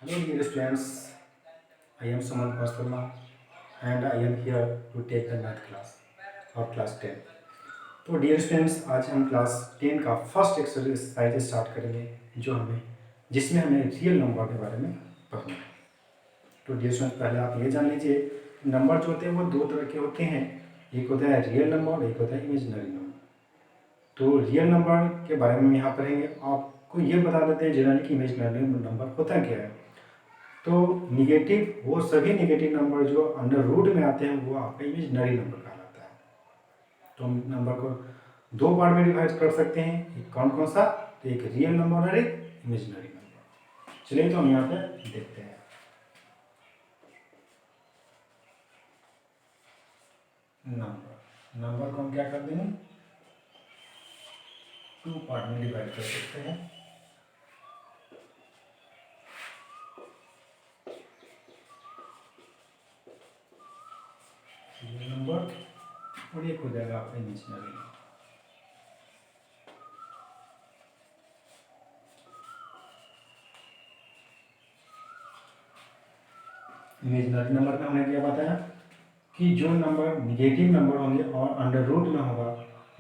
Hello dear students, I am Suman Pasturma and I am here to take the math class or class 10. तो dear students आज हम class 10 का first exercise start करेंगे जिसमें हमें real number के बारे में पढ़ना है। तो डियर स्टूडेंट्स पहले आप ये जान लीजिए नंबर जो होते हैं वो दो तरह के होते हैं, एक होता है रियल नंबर और एक होता है इमेजिनरी नंबर। तो रियल नंबर के बारे में यहाँ पढ़ेंगे, आपको ये बता देते हैं जनरली कि इमेजिनरी नंबर होता क्या है। तो निगेटिव वो सभी निगेटिव नंबर जो अंडर रूट में आते हैं वो आपका इमेजिनरी नंबर कहलाता है। तो हम नंबर को दो पार्ट में डिवाइड कर सकते हैं, एक कौन कौन सा, तो एक रियल नंबर और एक इमेजिनरी नंबर। चलिए तो हम यहाँ पे देखते हैं। नंबर को हम क्या कर देंगे, टू पार्ट में डिवाइड कर सकते हैं। रियल नंबर और एक हो जाएगा आपका इमेजिनरी नंबर। इमेजिनरी नंबर में हमने क्या बताया कि जो नंबर निगेटिव नंबर होंगे और अंडर रूट में होगा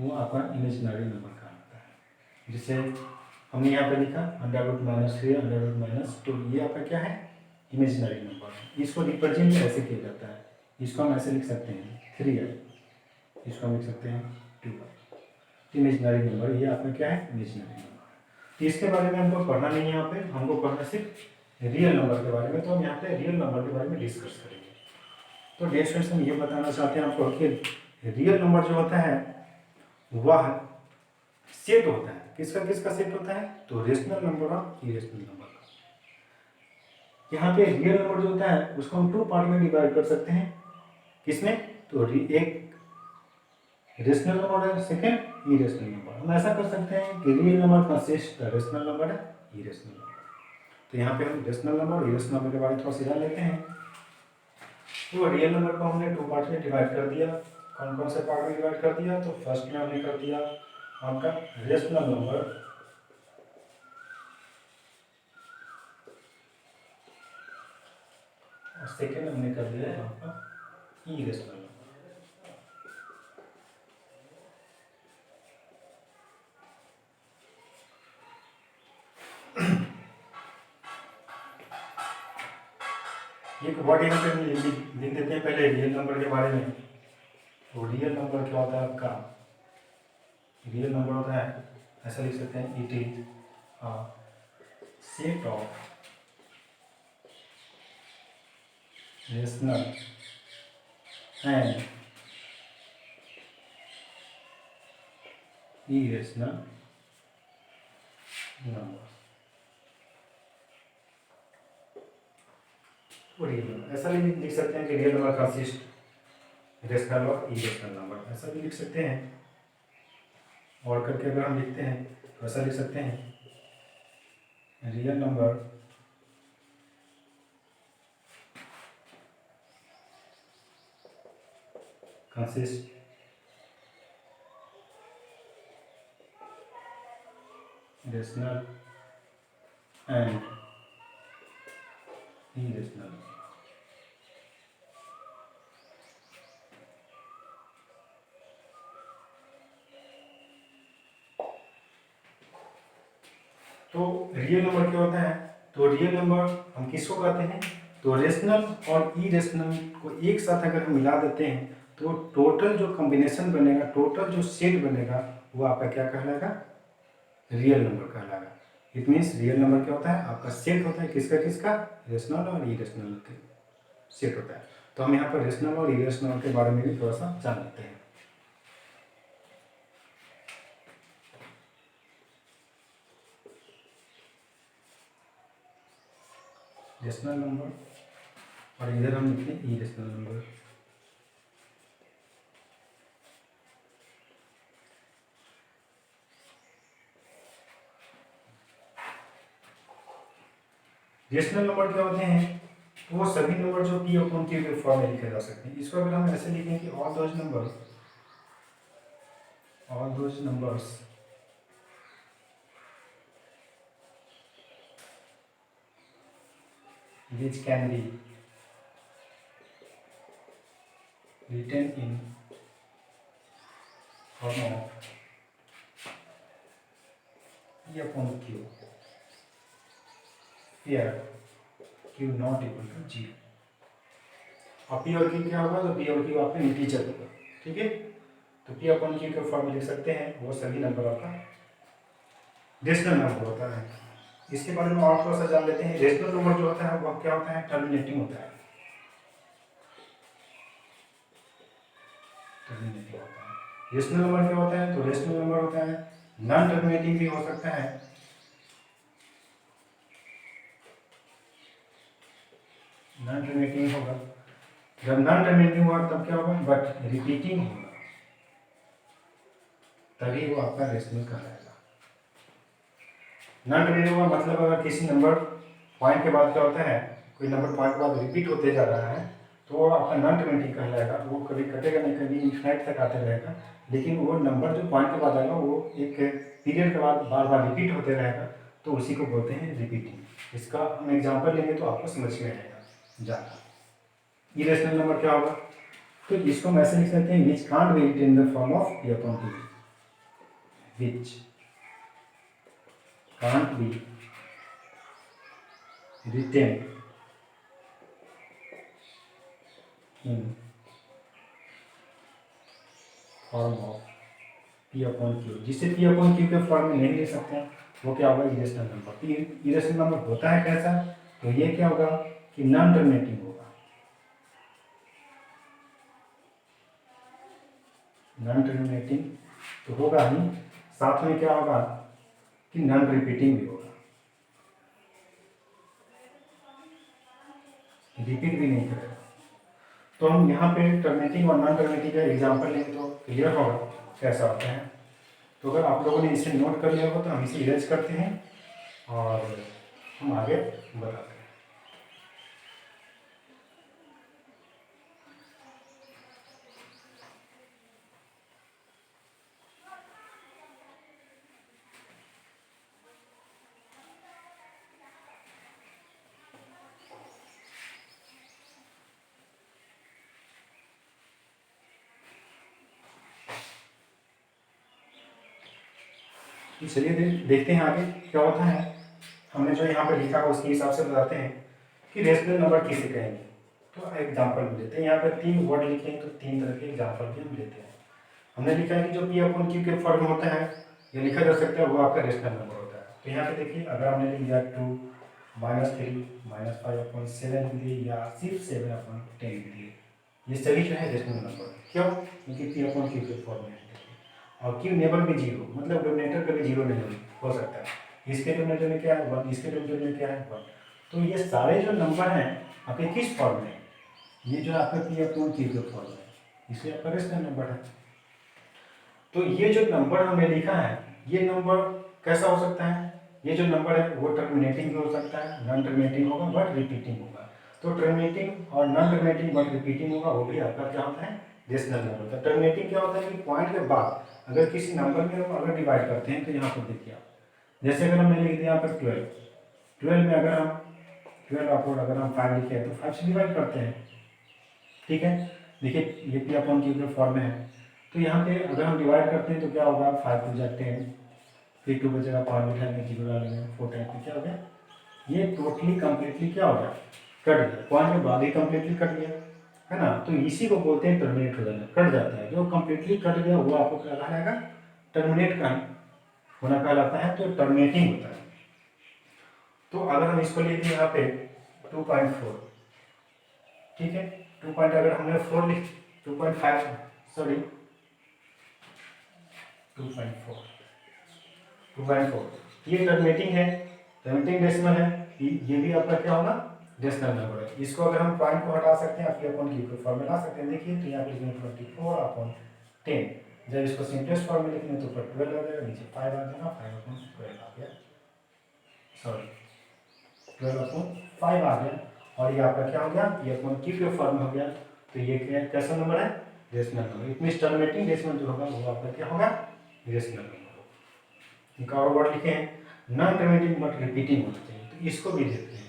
वो आपका इमेजिनरी नंबर कहलाता है। जिसे हमने यहाँ पे लिखा अंडर रूट -3 अंडर रूट -2, ये आपका क्या है, इमेजिनरी नंबर है। इसको रिप्रेजेंट ऐसे किया जाता है, इसको हम ऐसे लिख सकते हैं 3 है, इसको हम लिख सकते हैं 2 है। इमेजिनरी नंबर ये आपका क्या है, इमेजिनरी नंबर। तो इसके बारे में हमको पढ़ना नहीं है, यहाँ पे हमको पढ़ना सिर्फ रियल नंबर के बारे में। तो हम यहाँ पे रियल नंबर के बारे में डिस्कस करेंगे। तो डियर स्टूडेंट्स हम ये बताना चाहते हैं आपको कि रियल नंबर जो होता है वह सेट होता है। किसका किसका सेट होता है, तो रेशनल नंबर और इरेशनल नंबर का। यहाँ पे रियल नंबर जो होता है उसको हम टू पार्ट में डिवाइड कर सकते हैं। किसमें, तो एक रेशनल नंबर है, सेकेंड इरेशनल नंबर। हम ऐसा कर सकते हैं कि real number consist rational number है, इरेशनल नंबर। तो यहाँ पे हम रेशनल नंबर और इरेशनल नंबर के बारे में थोड़ा सीधा लेते हैं। तो रियल नंबर को हमने टू पार्ट में डिवाइड कर दिया। कौन कौन से पार्ट में डिवाइड कर दिया, तो फर्स्ट में हमने कर दिया आपका रेशनल नंबर, और सेकेंड हमने कर दिया आपका इरेशनल नंबर। एक वर्ड यहाँ पे लिख देते हैं पहले रियल नंबर के बारे में। तो रियल नंबर क्या होता है आपका, रियल नंबर होता है, ऐसा लिख सकते हैं, it is a set of rational and irrational number. Real number ऐसा भी लिख सकते हैं कि रियल नंबर कंसिस्ट रेशनल और इरेशनल नंबर, ऐसा भी लिख सकते हैं। और करके अगर हम लिखते हैं तो ऐसा लिख सकते हैं, real number consist rational and irrational. तो रियल नंबर क्या होता है, तो रियल नंबर हम किसको कहते हैं, तो रेशनल और इरेशनल को एक साथ अगर हम मिला देते हैं तो टोटल जो कॉम्बिनेशन बनेगा, टोटल जो सेट बनेगा वो आपका क्या कहलाएगा, रियल नंबर कहलाएगा। इट मीन्स रियल नंबर क्या होता है, आपका सेट होता है, किसका किसका, रेशनल और इरेशनल सेट होता है। तो हम यहाँ पर रेशनल और इरेशनल के बारे में भी थोड़ा सा जान लेते हैं। रेशनल नंबर और इधर हम लिखते हैं इरेशनल नंबर। रेशनल नंबर क्या होते हैं, तो वो सभी नंबर जो पी अपॉन क्यू के फॉर्म में लिखे जा सकते हैं। इसको अगर हम ऐसे लिखें कि all those numbers which can be written in form of P upon Q, where Q not equal to 0। और P और Q क्या होगा, तो P और Q आपका इंटीजर होगा, ठीक है। तो P अपॉन Q के फॉर्म में लिख सकते हैं, वो सभी नंबर आपका रेशनल नंबर होता है। इसके बारे में और थोड़ा सा जान लेते हैं। रेशनल नंबर जो होता है वो क्या होता है, टर्मिनेटिंग होता है, टर्मिनेटिंग होता है। रेशनल नंबर क्या होता है, तो रेशनल नंबर होता है नॉन टर्मिनेटिंग भी हो सकता है, नॉन टर्मिनेटिंग होगा। जब नॉन टर्मिनेटिंग होगा तब क्या होगा, बट रिपीटिंग होगा, तभी वो आपका रेशनल कहलाएगा। नॉन टर्मिनेटिंग होगा मतलब अगर किसी नंबर पॉइंट के बाद क्या होता है, कोई नंबर पॉइंट के बाद रिपीट होते जा रहा है तो वो आपका नॉन टर्मिनेटिंग कहलाएगा। वो कभी कटेगा नहीं, कभी इन्फिनाइट तक आते रहेगा, लेकिन वो नंबर जो पॉइंट के बाद आएगा वो एक पीरियड के बाद बार बार रिपीट होते रहेगा, तो उसी को बोलते हैं रिपीटिंग। इसका हम एग्जाम्पल लेंगे तो आपको समझ में आएगा ज़्यादा। इरेशनल नंबर क्या होगा, तो इसको हम ऐसे लिख सकते हैं, which can't be written in the form of P upon Q, which can't be written in form of P upon Q, जिसे P अपॉन Q के फॉर्म में नहीं ले सकते हैं, वो क्या होगा, इरेशनल नंबर। इरेशनल नंबर होता है कैसा, तो ये क्या होगा कि नॉन टर्मिनेटिंग होगा, नॉन टर्मिनेटिंग तो होगा ही, साथ में क्या होगा कि नॉन रिपीटिंग भी होगा, रिपीट भी नहीं करेगा। तो हम यहाँ पे टर्मिनेटिंग और नॉन टर्मिनेटिंग का एग्जांपल लेंगे तो क्लियर होगा कैसा होता है। तो अगर आप लोगों ने इसे नोट कर लिया हो तो हम इसे इरेज करते हैं और हम आगे बताते हैं। चलिए देखते हैं आगे क्या होता है। हमने जो यहाँ पे लिखा है उसके हिसाब से बताते हैं कि रेशनल नंबर किसे कहेंगे। तो एग्जाम्पल भी लेते हैं, यहाँ पे 3 वर्ड लिखे हैं तो 3 तरह के एग्जाम्पल भी हम लेते हैं। हमने लिखा है कि जो P अपॉन Q के फॉर्म में होता है ये लिखा जा सकता है, वो आपका रेशनल नंबर होता है। तो यहाँ पे देखिए, अगर हमने लिख दिया 2 -3 -5 अपॉन 7 लिख दिए या सिर्फ 7 अपॉन 10 लिख दिए, ये सभी जो है रेशनल नंबर। क्यों, क्योंकि P अपॉन Q के फॉर्म में है और Q नेबर भी 0, मतलब डिनोमिनेटर कभी 0 नहीं हो सकता है। इसके डिनोमिनेटर में क्या है 1, इसके डिनोमिनेटर में क्या है 1। तो ये सारे जो नंबर हैं आपके किस फॉर्म में, ये जो आपका P अपॉन Q के फॉर्म में, इसलिए आपका रेशनल नंबर है। तो ये जो नंबर हमने लिखा है ये नंबर कैसा हो सकता है, ये जो नंबर है वो टर्मिनेटिंग भी हो सकता है, नॉन टर्मिनेटिंग होगा बट रिपीटिंग होगा। तो टर्मिनेटिंग और नॉन टर्मिनेटिंग बट रिपीटिंग होगा, वो भी आपका क्या होता है, रेशनल नंबर। तो टर्मिनेटिंग क्या होता है कि पॉइंट के बाद अगर किसी नंबर में हम अगर डिवाइड करते हैं, तो यहाँ पर देखिए आप, जैसे अगर हमने लिख दिया यहाँ पर 12 में अगर हम 12 अपॉन अगर हम 5 लिखे तो 5 से डिवाइड करते हैं, ठीक है। देखिए ये P अपॉन Q के फॉर्म में है, तो यहाँ पे अगर हम डिवाइड करते हैं तो क्या होगा, 5 टू 10, फिर 2 बचेगा, 5 बिठाएंगे, 0 डालेंगे, 4 टाइम पे क्या हो गया, ये टोटली कम्प्लीटली क्या हो गया, कट गया, पॉइंट के बाद ही कम्प्लीटली कट गया, है ना। तो इसी को बोलते हैं टर्मिनेट हो जाना, कट जाता है। जो कम्प्लीटली कट गया वो आपको क्या कहलाएगा, टर्मिनेट का होना कहलाता है, तो टर्मिनेटिंग होता है। तो अगर हम इसको लेते यहाँ पे 2.4, ठीक है, 2 पॉइंट अगर हमने 4 लिख 2.5 सॉरी 2.4 ये टर्मिनेटिंग है, टर्मिनेटिंग डेसिमल है, ये भी आपका क्या होगा, डेसिमल नंबर है। इसको अगर हम पॉइंट को हटा सकते हैं, P अपॉन Q के फॉर्म में ला सकते हैं। देखिए तो यहाँ पे लिखेंगे 24 अपॉन 10, जब इसको सिंपलेस्ट फॉर्म में लिखेंगे तो ऊपर 12 आ जाएगा, नीचे 5 आ जाएगा, 5 अपॉन 12 आ गया, सॉरी 12 अपॉन 5 आ गया, और ये आपका क्या हो गया, P अपॉन Q के फॉर्म में हो गया। तो ये कैसा नंबर है, rational number. It means terminating decimal जो होगा वो आपका क्या होगा, रेशनल नंबर। एक और वर्ड लिखे हैं, नॉन टर्मिनेटिंग बट रिपीटिंग होना चाहिए, तो इसको भी देखते हैं।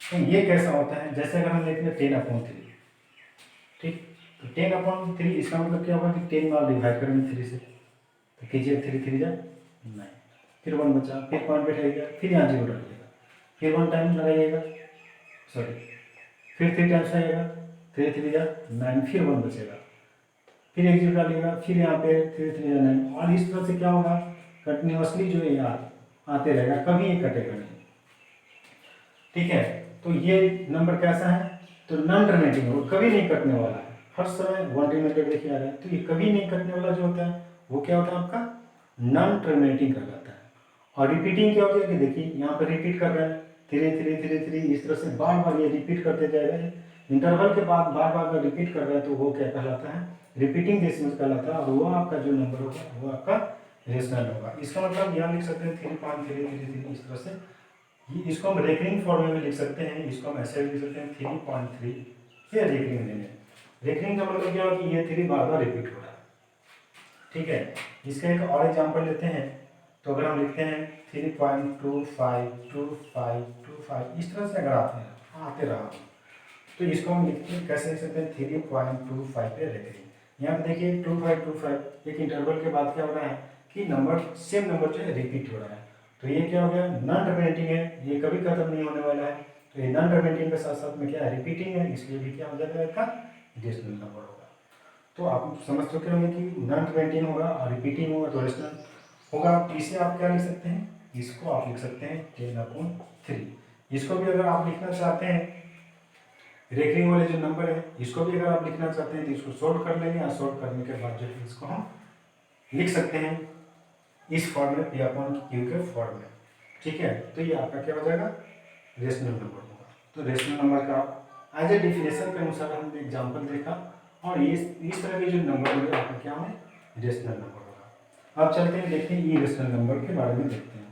तो ये कैसा होता है, जैसे अगर हम लेते हैं 10/3, ठीक, तो 10/3 इसका मतलब क्या होगा कि 10 बार डिवाइड करेंगे 3 से, तो कीजिए 3 जा 9, फिर 1 बचा, फिर पॉइंट बैठाइएगा, फिर यहाँ 0 रखिएगा, फिर 1 टाइम लगाइएगा, सॉरी, फिर 3 टाइम्स आएगा, 3 जा 9, फिर 1 बचेगा, फिर एक 0 डालिएगा, फिर यहाँ पे 3 जा 9, और इस तरह से क्या होगा, कंटिन्यूसली जो है यार आते रहेगा, कभी ये कटेगा नहीं, ठीक है। तो ये नंबर कैसा है, तो नॉन टर्मिनेटिंग है, वो कभी नहीं कटने वाला है, हर समय 1 टर्मिनेटेड देखिए आ रहा है, तो ये कभी नहीं कटने वाला जो होता है वो क्या होता है आपका नॉन टर्मिनेटिंग कहलाता है। और रिपीटिंग क्या होता है कि देखिए यहाँ पर रिपीट कर रहे हैं, धीरे धीरे धीरे धीरे इस तरह से बार बार ये रिपीट करते जा रहे हैं, इंटरवल के बाद बार बार अगर रिपीट कर रहे हैं तो वो क्या कहलाता है, रिपीटिंग डेसिमल्स कहलाता है, और वो आपका जो नंबर होगा वो आपका रेशनल होगा। इसका मतलब यहाँ लिख सकते हैं 3.333 इस तरह से, ये इसको हम रेकरिंग फॉर्म में भी लिख सकते हैं, इसको हम ऐसे भी लिख सकते हैं 3.3, ये रेकरिंग लेंगे। रेकरिंग का मतलब क्या है कि ये 3 बार बार रिपीट हो रहा है, ठीक है। इसका एक और एग्जांपल लेते हैं, तो अगर हम लिखते हैं 3.252525 इस तरह से अगर आते रहा तो इसको हम लिखते हैं, कैसे लिख सकते हैं 3.25 पे रेकरिंग। यहाँ पे देखिए 2525 एक इंटरवल के बाद क्या हो रहा है कि नंबर सेम नंबर जो है रिपीट हो रहा है, तो ये क्या हो गया नॉन टर्मिनेटिंग है, ये कभी खत्म नहीं होने वाला है, तो ये नॉन टर्मिनेटिंग के साथ साथ में क्या है रिपीटिंग है, इसलिए भी क्या हो जाएगा इसका रेशनल नंबर होगा। तो आप समझ चुके होंगे कि नॉन टर्मिनेटिंग होगा और रिपीटिंग होगा तो रेशनल होगा। इसे आप क्या लिख सकते हैं, इसको आप लिख सकते हैं 10/3। इसको भी अगर आप लिखना चाहते हैं रेकरिंग वाले जो नंबर है, इसको भी अगर आप लिखना चाहते हैं तो इसको सोल्व कर लेंगे, और सोल्व करने के बाद जो है इसको हम लिख सकते हैं इस फॉर्म में P/Q के फॉर्म में, ठीक है। तो ये आपका क्या हो जाएगा रेशनल नंबर होगा। तो रेशनल नंबर का एज ए डिफिनेशन के अनुसार हमने एग्जांपल देखा, और ये इस तरह के जो नंबर होंगे आपका क्या है रेशनल नंबर होगा। अब चलते हैं देखते हैं इरेशनल नंबर के बारे में देखते हैं।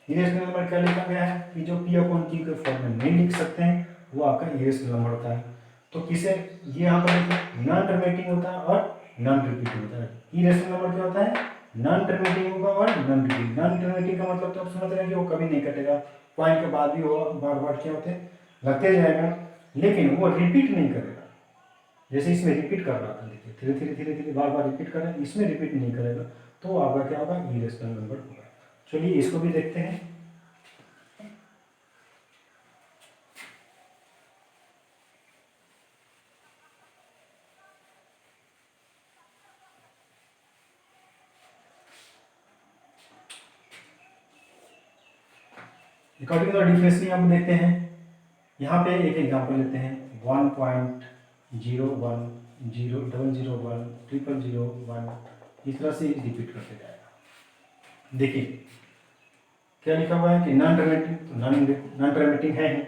इरेशनल नंबर क्या लिखा गया है कि जो P/Q के फॉर्म में नहीं लिख सकते हैं वो आपका इरेशनल नंबर होता है। तो किसे ये यहाँ पर नॉन टर्मिनेटिंग होता है और नॉन रिपीटिंग होता है। इरेशनल नंबर क्या होता है नॉन टर्मिनेटिंग होगा और नॉन रिपीटिंग। नॉन टर्मिनेटिंग का मतलब तो आप समझ रहे हैं कि वो कभी नहीं कटेगा, पॉइंट के बाद भी वो बार बार क्या होते हैं लगते जाएगा, लेकिन वो रिपीट नहीं करेगा। जैसे इसमें रिपीट कर रहा था, देखिए धीरे धीरे धीरे धीरे बार बार रिपीट कर रहा है, इसमें रिपीट नहीं करेगा, तो आपका क्या होगा इरेशनल नंबर होगा। चलिए इसको भी देखते हैं। अकॉर्डिंग टू डिफरेंशियल हम देखते हैं, यहाँ पे एक एग्जांपल लेते हैं 1.010001001 इस तरह से रिपीट करते जाएगा। देखिए क्या लिखा हुआ है कि नॉन टर्मिनेटिंग, तो नॉन टर्मिनेटिंग है ही,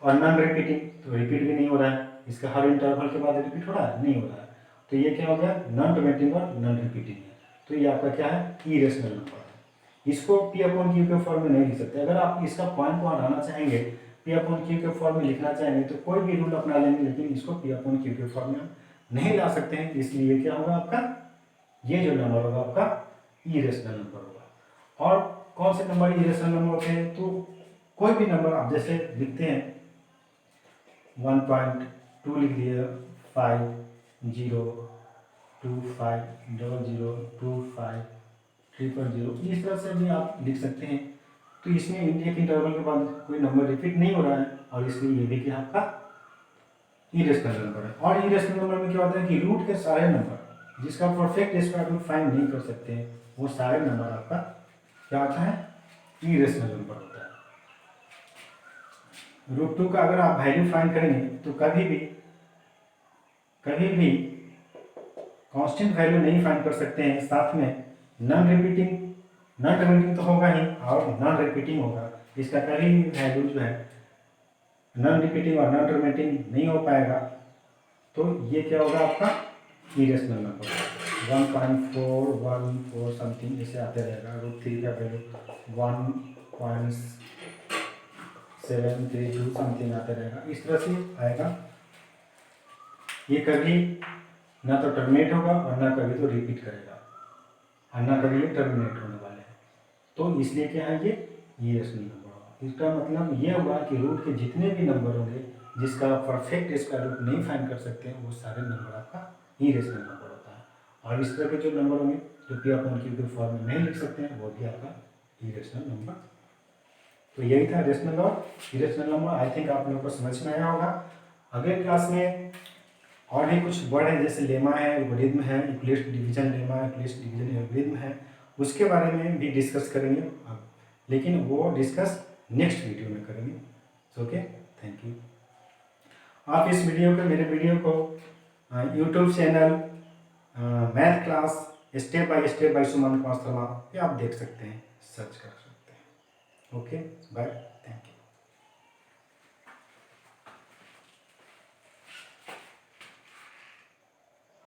और नॉन रिपीटिंग तो रिपीट भी नहीं हो रहा है, इसका हर इंटरवल के बाद रिपीट हो रहा है नहीं हो रहा है, तो ये क्या हो गया नॉन टर्मिनेटिंग और नॉन रिपीटिंग है। तो ये आपका क्या है इरेशनल नंबर है। इसको P/Q के फॉर्म में नहीं लिख सकते। अगर आप इसका पॉइंट को हटाना चाहेंगे, P/Q के फॉर्म में लिखना चाहेंगे तो कोई भी रूल अपना लेंगे, लेकिन इसको P/Q के फॉर्म में नहीं ला सकते हैं, इसलिए क्या होगा आपका ये जो नंबर होगा आपका इरेशनल नंबर होगा। और कौन से नंबर इरेशनल नंबर होते हैं, तो कोई भी नंबर आप जैसे लिखते हैं 1.2 लिख दिए 50250025 इस तरह से भी आप लिख सकते हैं। तो इसमें एक इंटरवल के बाद कोई नंबर रिपीट नहीं हो रहा है, और इसलिए ये भी क्या आपका इरेशनल नंबर है। और इरेशनल नंबर में क्या होता है कि रूट के सारे नंबर जिसका परफेक्ट स्क्वायर रूट फाइंड नहीं कर सकते हैं, वो सारे नंबर आपका क्या होता है इरेशनल नंबर होता है। √2 का अगर आप वैल्यू फाइंड करेंगे तो कभी भी कांस्टेंट वैल्यू नहीं फाइंड कर सकते हैं, साथ में नॉन टर्मिनेटिंग तो होगा ही और नॉन रिपीटिंग होगा, इसका कभी भी वैल्यू जो है नॉन रिपीटिंग और नॉन टर्मिनेटिंग नहीं हो पाएगा। तो ये क्या होगा आपका इरेशनल नंबर 1.414 समथिंग ऐसे आते रहेगा। √3 का वैल्यू 1.732 समथिंग आते रहेगा, इस तरह से आएगा। ये कभी ना तो टर्मिनेट होगा और ना कभी तो रिपीट करेगा, और ना कभी ये टर्मिनेट होने वाले हैं, तो इसलिए क्या है ये इरेशनल नंबर होगा। इसका मतलब ये हुआ कि रूट के जितने भी नंबर होंगे जिसका आप परफेक्ट स्क्वायर रूट नहीं फाइंड कर सकते हैं, वो सारे नंबर आपका इरेशनल नंबर होता है। और इस तरह के जो नंबर होंगे जो पी अपॉन क्यू के फॉर्म में नहीं लिख सकते हैं, वो भी आपका इरेशनल नंबर। तो यही था रेशनल और इरेशनल नंबर। आई थिंक आप लोगों को समझ में आया होगा। अगले क्लास में और भी कुछ वर्ड है, जैसे लेमा है, एल्गोरिथम है, Euclid division lemma, Euclid division algorithm है, उसके बारे में भी डिस्कस करेंगे, लेकिन वो डिस्कस नेक्स्ट वीडियो में करेंगे। Okay, thank you. आप इस वीडियो को, मेरे वीडियो को YouTube channel math class step by Suman पास्त्रमा पे आप देख सकते हैं, सर्च कर सकते हैं। Okay, bye.